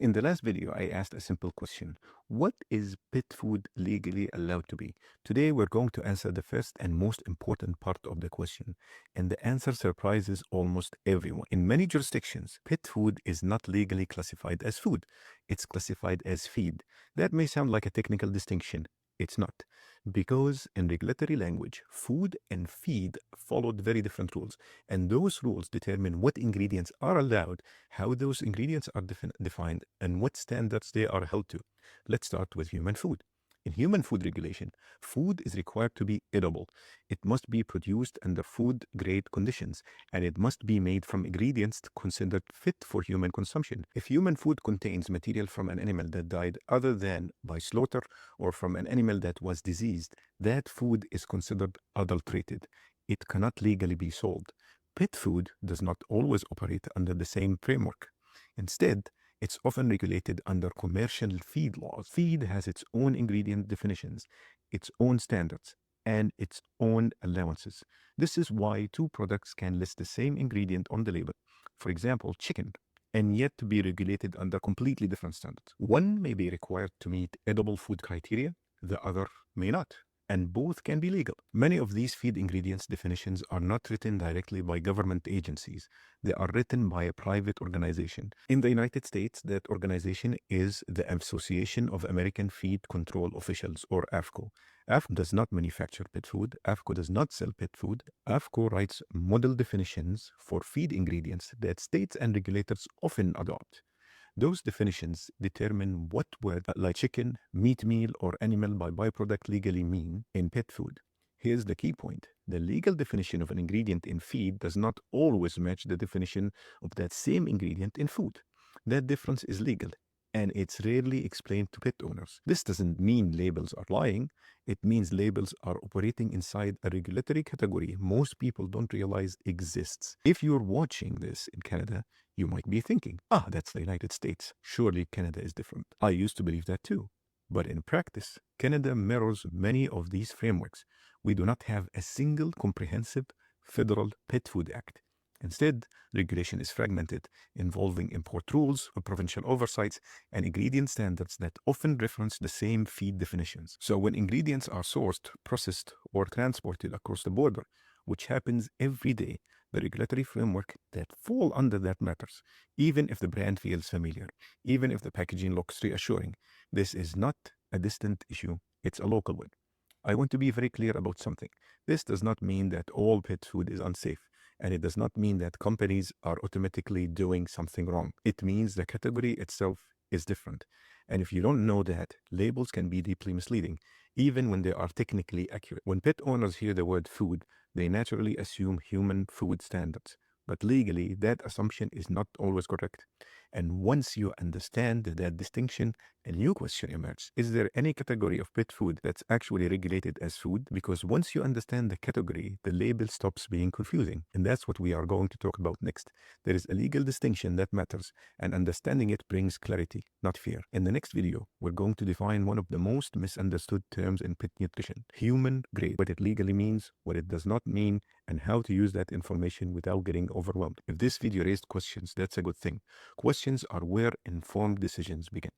In the last video, I asked a simple question. What is pet food legally allowed to be? Today, we're going to answer the first and most important part of the question. And the answer surprises almost everyone. In many jurisdictions, pet food is not legally classified as food. It's classified as feed. That may sound like a technical distinction. It's not. Because in regulatory language, food and feed followed very different rules. And those rules determine what ingredients are allowed, how those ingredients are defined, and what standards they are held to. Let's start with human food. In human food regulation, food is required to be edible. It must be produced under food grade conditions, and it must be made from ingredients considered fit for human consumption. If human food contains material from an animal that died other than by slaughter or from an animal that was diseased, that food is considered adulterated. It cannot legally be sold. Pet food does not always operate under the same framework. Instead, it's often regulated under commercial feed laws. Feed has its own ingredient definitions, its own standards, and its own allowances. This is why two products can list the same ingredient on the label, for example, chicken, and yet to be regulated under completely different standards. One may be required to meet edible food criteria, the other may not, and both can be legal. Many of these feed ingredients definitions are not written directly by government agencies. They are written by a private organization. In the United States, that organization is the Association of American Feed Control Officials, or AFCO. AFCO does not manufacture pet food. AFCO does not sell pet food. AFCO writes model definitions for feed ingredients that states and regulators often adopt. Those definitions determine what words like chicken, meat meal, or animal by byproduct legally mean in pet food. Here's the key point. The legal definition of an ingredient in feed does not always match the definition of that same ingredient in food. That difference is legal, and it's rarely explained to pet owners. This doesn't mean labels are lying. It means labels are operating inside a regulatory category most people don't realize exists. If you're watching this in Canada, you might be thinking, that's the United States. Surely Canada is different. I used to believe that too. But in practice, Canada mirrors many of these frameworks. We do not have a single comprehensive federal pet food act. Instead, regulation is fragmented, involving import rules, provincial oversights, and ingredient standards that often reference the same feed definitions. So when ingredients are sourced, processed, or transported across the border, which happens every day, the regulatory framework that fall under that matters, even if the brand feels familiar, even if the packaging looks reassuring. This is not a distant issue, it's a local one. I want to be very clear about something. This does not mean that all pet food is unsafe, and it does not mean that companies are automatically doing something wrong. It means the category itself is different. And if you don't know that, labels can be deeply misleading, even when they are technically accurate. When pet owners hear the word food, they naturally assume human food standards. But legally, that assumption is not always correct. And once you understand that distinction, a new question emerges. Is there any category of pet food that's actually regulated as food? Because once you understand the category, the label stops being confusing. And that's what we are going to talk about next. There is a legal distinction that matters, and understanding it brings clarity, not fear. In the next video, we're going to define one of the most misunderstood terms in pet nutrition, human grade, what it legally means, what it does not mean, and how to use that information without getting overwhelmed. If this video raised questions, that's a good thing. Questions are where informed decisions begin.